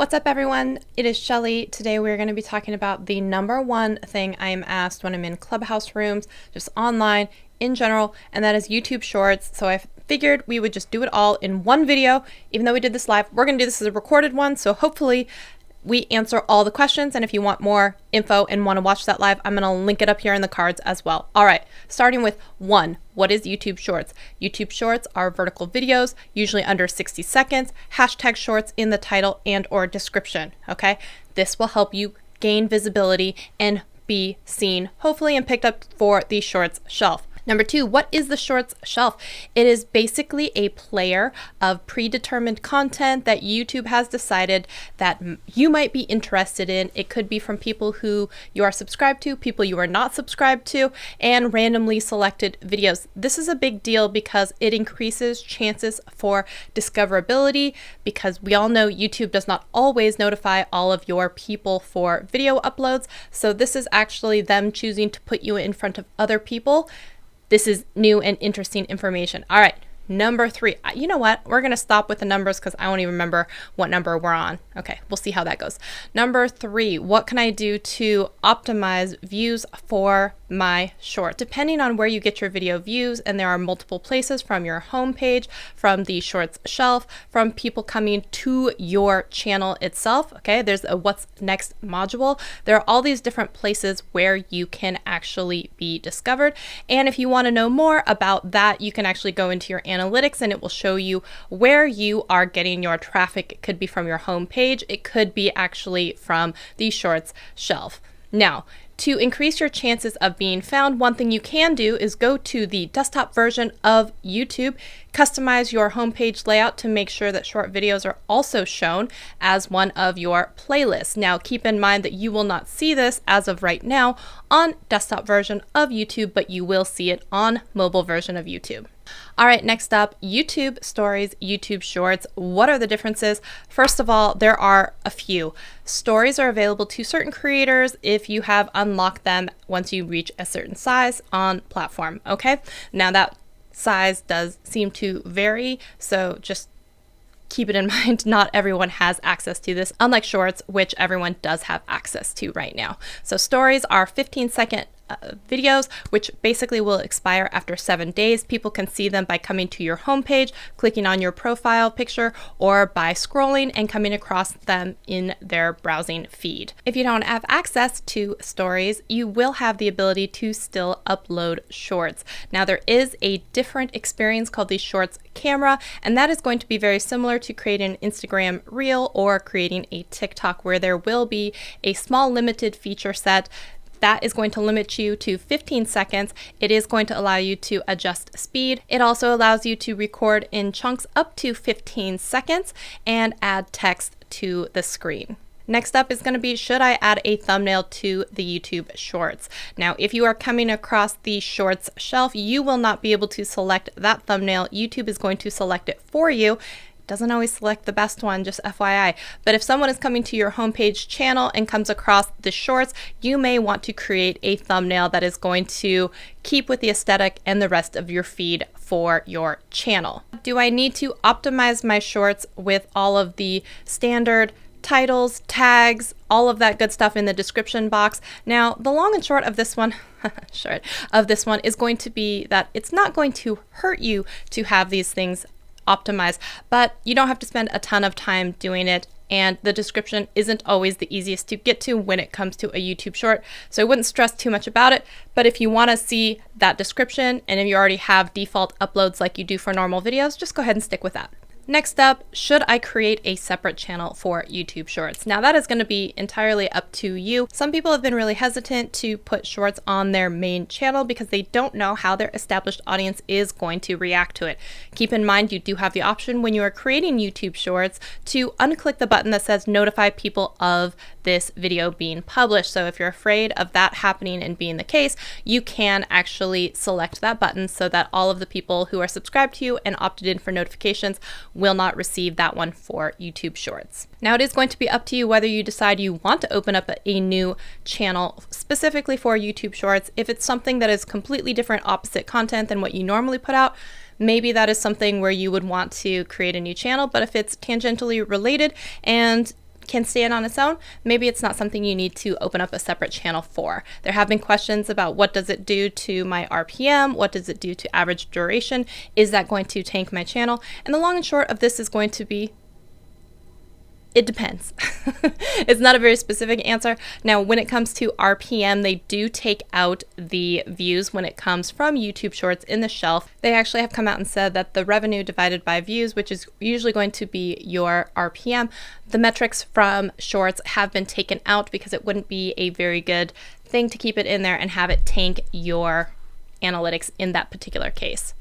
What's up, everyone? It is Shelly. Today we're going to be talking about the number one thing I am asked when I'm in Clubhouse rooms, just online, in general, and that is YouTube Shorts. So I figured we would just do it all in one video. Even though we did this live, we're going to do this as a recorded one, so hopefully we answer all the questions. And if you want more info and want to watch that live, I'm going to link it up here in the cards as well. All right, starting with one. What is YouTube Shorts? YouTube Shorts are vertical videos, usually under 60 seconds, hashtag shorts in the title and or description, okay? This will help you gain visibility and be seen, hopefully, and picked up for the Shorts shelf. Number two, what is the Shorts shelf? It is basically a player of predetermined content that YouTube has decided that you might be interested in. It could be from people who you are subscribed to, people you are not subscribed to, and randomly selected videos. This is a big deal because it increases chances for discoverability, because we all know YouTube does not always notify all of your people for video uploads. So this is actually them choosing to put you in front of other people. This is new and interesting information. All right, number three. You know what? We're going to stop with the numbers because I won't even remember what number we're on. Okay, we'll see how that goes. Number three, what can I do to optimize views for my short? Depending on where you get your video views, and there are multiple places, from your homepage, from the Shorts shelf, from people coming to your channel itself. Okay, there's a what's next module. There are all these different places where you can actually be discovered. And if you want to know more about that, you can actually go into your analytics and it will show you where you are getting your traffic. It could be from your homepage. It could be actually from the Shorts shelf. Now, to increase your chances of being found, one thing you can do is go to the desktop version of YouTube, customize your homepage layout to make sure that short videos are also shown as one of your playlists. Now, keep in mind that you will not see this as of right now on desktop version of YouTube, but you will see it on mobile version of YouTube. All right, next up, YouTube Stories, YouTube Shorts. What are the differences? First of all, there are a few. Stories are available to certain creators if you have unlocked them once you reach a certain size on platform, okay? Now that size does seem to vary, so just keep it in mind, not everyone has access to this, unlike Shorts, which everyone does have access to right now. So stories are 15-second videos, which basically will expire after 7 days. People can see them by coming to your homepage, clicking on your profile picture, or by scrolling and coming across them in their browsing feed. If you don't have access to stories, you will have the ability to still upload shorts. Now, there is a different experience called the Shorts camera, and that is going to be very similar to creating an Instagram reel or creating a TikTok, where there will be a small limited feature set that is going to limit you to 15 seconds. It is going to allow you to adjust speed. It also allows you to record in chunks up to 15 seconds and add text to the screen. Next up is going to be, should I add a thumbnail to the YouTube Shorts? Now, if you are coming across the Shorts shelf, you will not be able to select that thumbnail. YouTube is going to select it for you. Doesn't always select the best one, just FYI. But if someone is coming to your homepage channel and comes across the shorts, you may want to create a thumbnail that is going to keep with the aesthetic and the rest of your feed for your channel. Do I need to optimize my shorts with all of the standard titles, tags, all of that good stuff in the description box? Now, the long and short of this one, is going to be that it's not going to hurt you to have these things optimize, but you don't have to spend a ton of time doing it, and the description isn't always the easiest to get to when it comes to a YouTube short, so I wouldn't stress too much about it. But if you want to see that description, and if you already have default uploads like you do for normal videos, just go ahead and stick with that. Next up, should I create a separate channel for YouTube Shorts? Now, that is going to be entirely up to you. Some people have been really hesitant to put shorts on their main channel because they don't know how their established audience is going to react to it. Keep in mind, you do have the option when you are creating YouTube Shorts to unclick the button that says notify people of this video being published. So if you're afraid of that happening and being the case, you can actually select that button so that all of the people who are subscribed to you and opted in for notifications will not receive that one for YouTube Shorts. Now, it is going to be up to you whether you decide you want to open up a new channel specifically for YouTube Shorts. If it's something that is completely different, opposite content than what you normally put out, maybe that is something where you would want to create a new channel. But if it's tangentially related and can stand on its own, maybe it's not something you need to open up a separate channel for. There have been questions about what does it do to my RPM? What does it do to average duration? Is that going to tank my channel? And the long and short of this is going to be, it depends. It's not a very specific answer. Now, when it comes to RPM, they do take out the views when it comes from YouTube Shorts in the shelf. They actually have come out and said that the revenue divided by views, which is usually going to be your RPM, the metrics from Shorts have been taken out because it wouldn't be a very good thing to keep it in there and have it tank your analytics in that particular case.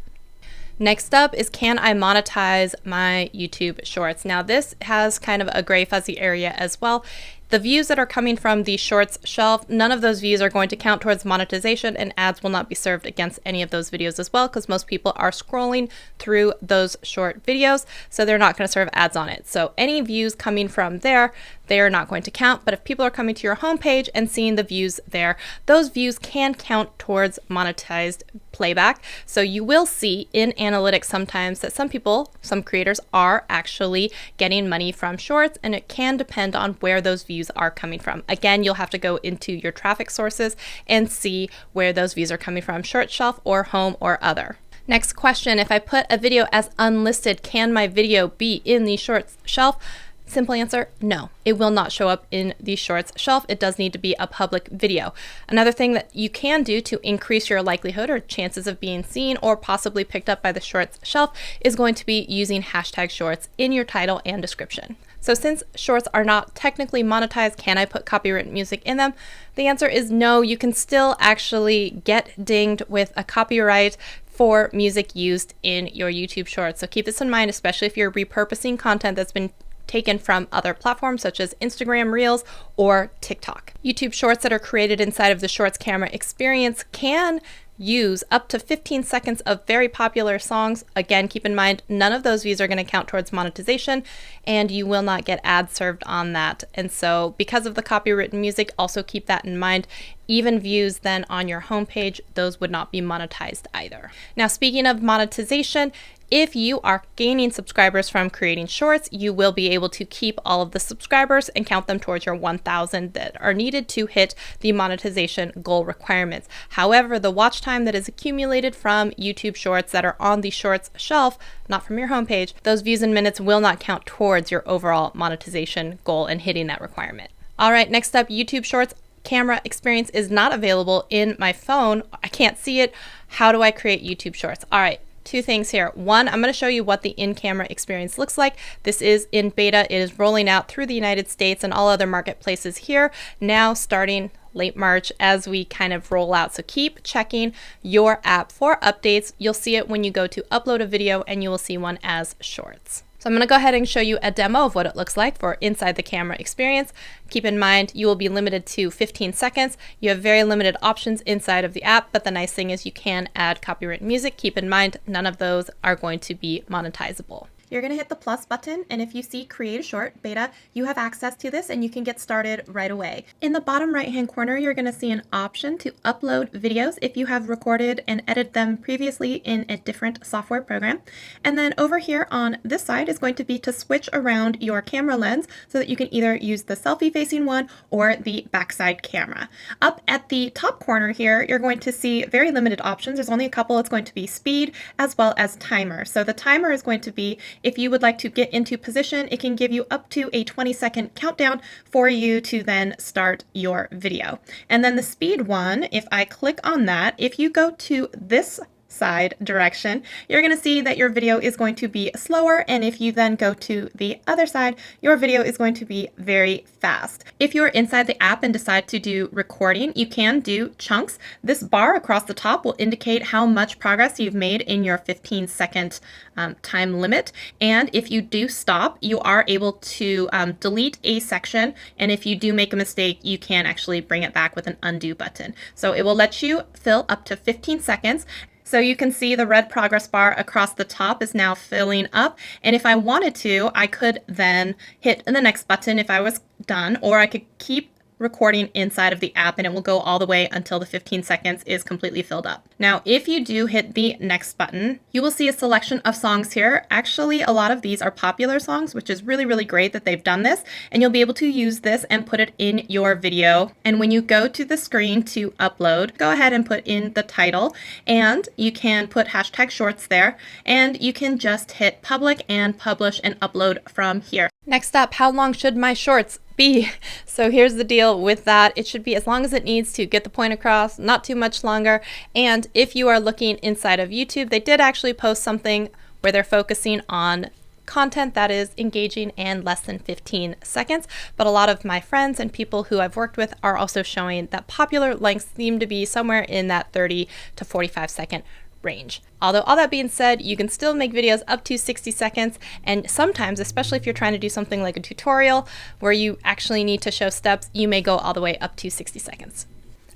Next up is, can I monetize my YouTube Shorts? Now this has kind of a gray fuzzy area as well. The views that are coming from the Shorts shelf, none of those views are going to count towards monetization, and ads will not be served against any of those videos as well, because most people are scrolling through those short videos, so they're not going to serve ads on it. So any views coming from there, they are not going to count. But if people are coming to your homepage and seeing the views there, those views can count towards monetized playback. So you will see in analytics sometimes that some creators are actually getting money from Shorts, and it can depend on where those views are coming from. Again, you'll have to go into your traffic sources and see where those views are coming from, Short shelf or home or other. Next question, if I put a video as unlisted, can my video be in the Shorts shelf? Simple answer, no. It will not show up in the Shorts shelf. It does need to be a public video. Another thing that you can do to increase your likelihood or chances of being seen or possibly picked up by the Shorts shelf is going to be using hashtag Shorts in your title and description. So since Shorts are not technically monetized, can I put copyrighted music in them? The answer is no. You can still actually get dinged with a copyright for music used in your YouTube Shorts. So keep this in mind, especially if you're repurposing content that's been taken from other platforms such as Instagram Reels or TikTok. YouTube Shorts that are created inside of the Shorts camera experience can use up to 15 seconds of very popular songs. Again, keep in mind, none of those views are going to count towards monetization, and you will not get ads served on that. And so because of the copywritten music, also keep that in mind. Even views then on your homepage, those would not be monetized either. Now, speaking of monetization, if you are gaining subscribers from creating Shorts, you will be able to keep all of the subscribers and count them towards your 1,000 that are needed to hit the monetization goal requirements. However, the watch time that is accumulated from YouTube Shorts that are on the Shorts shelf, not from your homepage, those views and minutes will not count towards your overall monetization goal and hitting that requirement. All right, next up, YouTube Shorts camera experience is not available in my phone. I can't see it. How do I create YouTube Shorts? All right. Two things here. One, I'm going to show you what the in-camera experience looks like. This is in beta. It is rolling out through the United States and all other marketplaces here now starting late March as we kind of roll out. So keep checking your app for updates. You'll see it when you go to upload a video, and you will see one as Shorts. So I'm going to go ahead and show you a demo of what it looks like for inside the camera experience. Keep in mind, you will be limited to 15 seconds. You have very limited options inside of the app, but the nice thing is you can add copyright music. Keep in mind, none of those are going to be monetizable. You're going to hit the plus button, and if you see Create a Short Beta, you have access to this and you can get started right away. In the bottom right hand corner, you're going to see an option to upload videos if you have recorded and edited them previously in a different software program. And then over here on this side is going to be to switch around your camera lens so that you can either use the selfie facing one or the backside camera. Up at the top corner here, you're going to see very limited options. There's only a couple. It's going to be speed as well as timer. So the timer is going to be, if you would like to get into position, it can give you up to a 20-second countdown for you to then start your video. And then the speed one, if I click on that, if you go to this side direction, you're going to see that your video is going to be slower, and if you then go to the other side, your video is going to be very fast. If you're inside the app and decide to do recording, you can do chunks. This bar across the top will indicate how much progress you've made in your 15-second time limit, and if you do stop, you are able to delete a section, and if you do make a mistake, you can actually bring it back with an undo button. So it will let you fill up to 15 seconds. So you can see the red progress bar across the top is now filling up. And if I wanted to, I could then hit the next button if I was done, or I could keep recording inside of the app, and it will go all the way until the 15 seconds is completely filled up. Now, if you do hit the next button, you will see a selection of songs here. Actually, a lot of these are popular songs, which is really, really great that they've done this, and you'll be able to use this and put it in your video. And when you go to the screen to upload, go ahead and put in the title, and you can put hashtag shorts there, and you can just hit public and publish and upload from here. Next up, how long should my shorts be? So here's the deal with that. It should be as long as it needs to get the point across, not too much longer. And if you are looking inside of YouTube, they did actually post something where they're focusing on content that is engaging and less than 15 seconds. But a lot of my friends and people who I've worked with are also showing that popular lengths seem to be somewhere in that 30 to 45 second range. Although all that being said, you can still make videos up to 60 seconds, and sometimes, especially if you're trying to do something like a tutorial where you actually need to show steps, you may go all the way up to 60 seconds.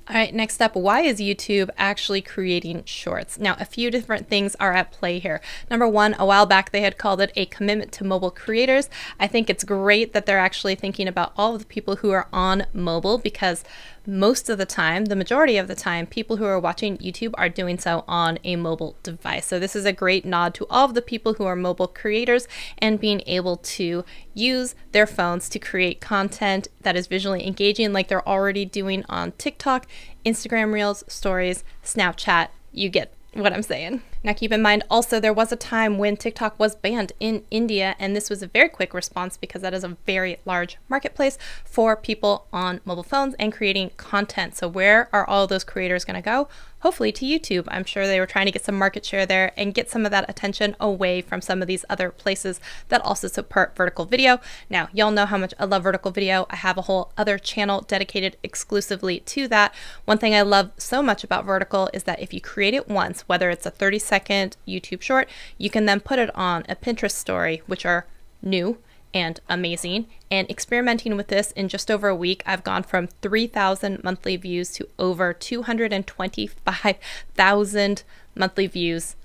All right, next up, why is YouTube actually creating shorts? Now, a few different things are at play here. Number one, a while back, they had called it a commitment to mobile creators. I think it's great that they're actually thinking about all of the people who are on mobile, because most of the time, the majority of the time, people who are watching YouTube are doing so on a mobile device. So this is a great nod to all of the people who are mobile creators and being able to use their phones to create content that is visually engaging, like they're already doing on TikTok, Instagram Reels, Stories, Snapchat. You get what I'm saying. Now keep in mind also, there was a time when TikTok was banned in India, and this was a very quick response because that is a very large marketplace for people on mobile phones and creating content. So where are all those creators going to go? Hopefully to YouTube. I'm sure they were trying to get some market share there and get some of that attention away from some of these other places that also support vertical video. Now, y'all know how much I love vertical video. I have a whole other channel dedicated exclusively to that. One thing I love so much about vertical is that if you create it once, whether it's a 30-second YouTube short, you can then put it on a Pinterest story, which are new and amazing. And experimenting with this in just over a week, I've gone from 3,000 monthly views to over 225,000 monthly views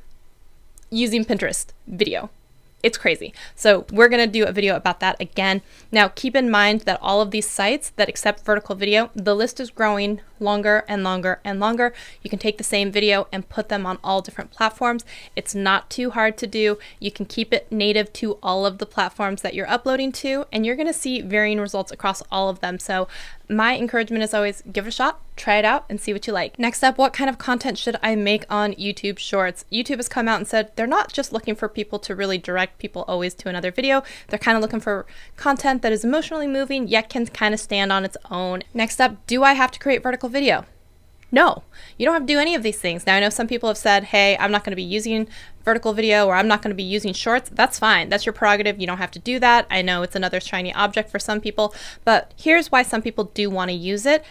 using Pinterest video. It's crazy. So we're going to do a video about that again. Now, keep in mind that all of these sites that accept vertical video, the list is growing longer and longer and longer. You can take the same video and put them on all different platforms. It's not too hard to do. You can keep it native to all of the platforms that you're uploading to, and you're going to see varying results across all of them. So my encouragement is always give it a shot, try it out, and see what you like. Next up, what kind of content should I make on YouTube Shorts? YouTube has come out and said they're not just looking for people to really direct people always to another video. They're kind of looking for content that is emotionally moving, yet can kind of stand on its own. Next up, do I have to create vertical video? No, you don't have to do any of these things. Now, I know some people have said, hey, I'm not going to be using vertical video, or I'm not going to be using shorts. That's fine. That's your prerogative. You don't have to do that. I know it's another shiny object for some people, but here's why some people do want to use it.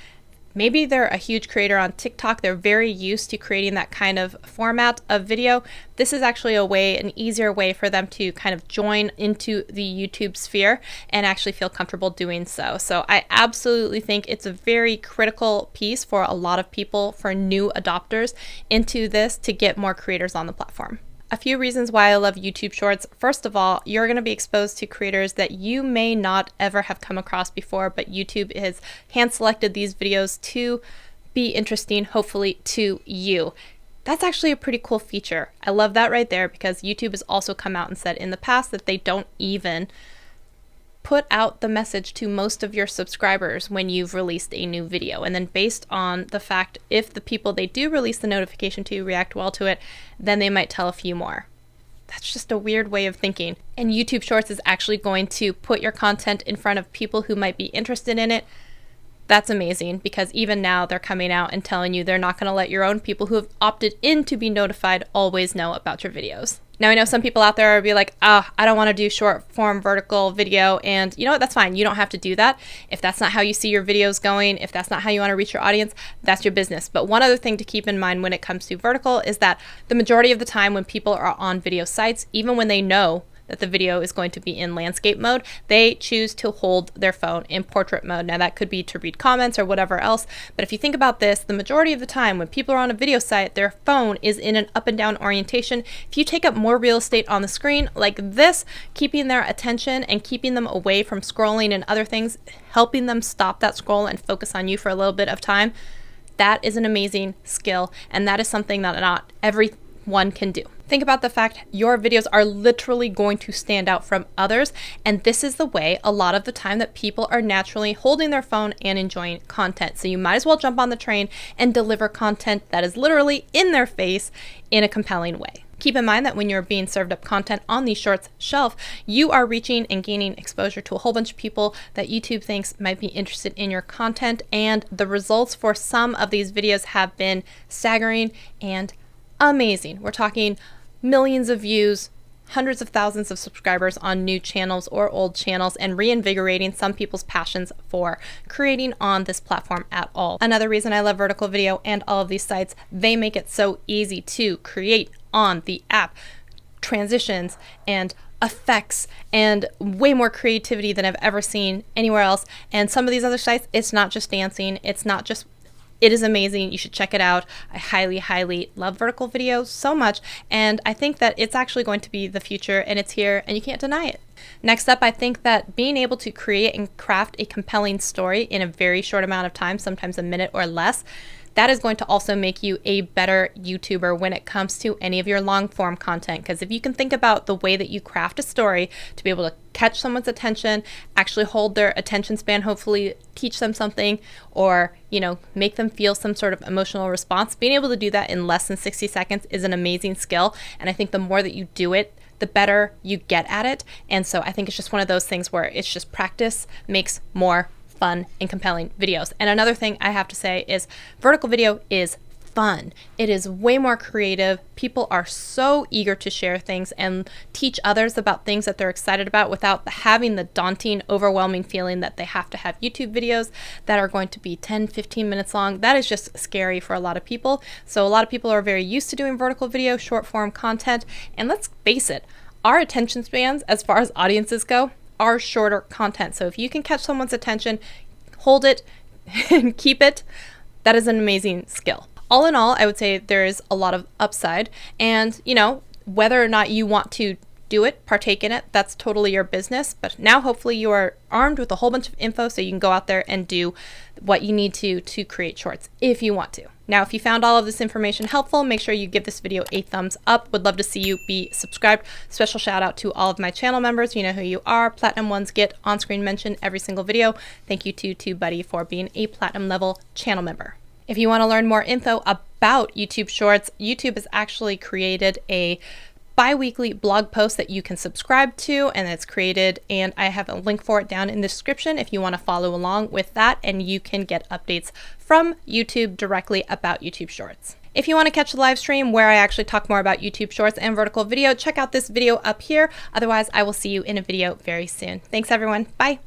Maybe they're a huge creator on TikTok. They're very used to creating that kind of format of video. This is actually a way, an easier way for them to kind of join into the YouTube sphere and actually feel comfortable doing so. So I absolutely think it's a very critical piece for a lot of people, for new adopters into this, to get more creators on the platform. A few reasons why I love YouTube Shorts. First of all, you're going to be exposed to creators that you may not ever have come across before, but YouTube has hand-selected these videos to be interesting, hopefully, to you. That's actually a pretty cool feature. I love that right there, because YouTube has also come out and said in the past that they don't even put out the message to most of your subscribers when you've released a new video. And then based on the fact if the people they do release the notification to react well to it, then they might tell a few more. That's just a weird way of thinking. And YouTube Shorts is actually going to put your content in front of people who might be interested in it. That's amazing, because even now they're coming out and telling you they're not going to let your own people who have opted in to be notified always know about your videos. Now, I know some people out there will be like, I don't want to do short form vertical video. And you know what? That's fine. You don't have to do that. If that's not how you see your videos going, if that's not how you want to reach your audience, that's your business. But one other thing to keep in mind when it comes to vertical is that the majority of the time when people are on video sites, even when they know that the video is going to be in landscape mode, they choose to hold their phone in portrait mode. Now that could be to read comments or whatever else, but if you think about this, the majority of the time when people are on a video site, their phone is in an up and down orientation. If you take up more real estate on the screen like this, keeping their attention and keeping them away from scrolling and other things, helping them stop that scroll and focus on you for a little bit of time, that is an amazing skill, and that is something that not everyone can do. Think about the fact your videos are literally going to stand out from others, and this is the way a lot of the time that people are naturally holding their phone and enjoying content. So you might as well jump on the train and deliver content that is literally in their face in a compelling way. Keep in mind that when you're being served up content on these shorts shelf, you are reaching and gaining exposure to a whole bunch of people that YouTube thinks might be interested in your content, and the results for some of these videos have been staggering and amazing. We're talking millions of views, hundreds of thousands of subscribers on new channels or old channels, and reinvigorating some people's passions for creating on this platform at all. Another reason I love vertical video and all of these sites, they make it so easy to create on the app. Transitions and effects and way more creativity than I've ever seen anywhere else. And some of these other sites, it's not just dancing, it is amazing. You should check it out. I highly, highly love vertical video so much, and I think that it's actually going to be the future, and it's here, and you can't deny it. Next up, I think that being able to create and craft a compelling story in a very short amount of time, sometimes a minute or less, that is going to also make you a better YouTuber when it comes to any of your long form content. Because if you can think about the way that you craft a story to be able to catch someone's attention, actually hold their attention span, hopefully teach them something, or, make them feel some sort of emotional response, being able to do that in less than 60 seconds is an amazing skill. And I think the more that you do it, the better you get at it. And so I think it's just one of those things where it's just practice makes more fun and compelling videos. And another thing I have to say is vertical video is fun. It is way more creative. People are so eager to share things and teach others about things that they're excited about without having the daunting, overwhelming feeling that they have to have YouTube videos that are going to be 10, 15 minutes long. That is just scary for a lot of people. So a lot of people are very used to doing vertical video, short form content. And let's face it, our attention spans as far as audiences go are shorter content. So if you can catch someone's attention, hold it, and keep it, that is an amazing skill. All in all, I would say there is a lot of upside, and whether or not you want to do it, partake in it, that's totally your business. But now hopefully you are armed with a whole bunch of info so you can go out there and do what you need to create shorts if you want to. Now, if you found all of this information helpful, make sure you give this video a thumbs up. Would love to see you be subscribed. Special shout out to all of my channel members. You know who you are. Platinum ones get on-screen mention every single video. Thank you to TubeBuddy for being a platinum level channel member. If you want to learn more info about YouTube Shorts, YouTube has actually created a bi-weekly blog post that you can subscribe to, and it's created, and I have a link for it down in the description if you want to follow along with that, and you can get updates from YouTube directly about YouTube Shorts. If you want to catch the live stream where I actually talk more about YouTube Shorts and vertical video, check out this video up here. Otherwise, I will see you in a video very soon. Thanks everyone. Bye.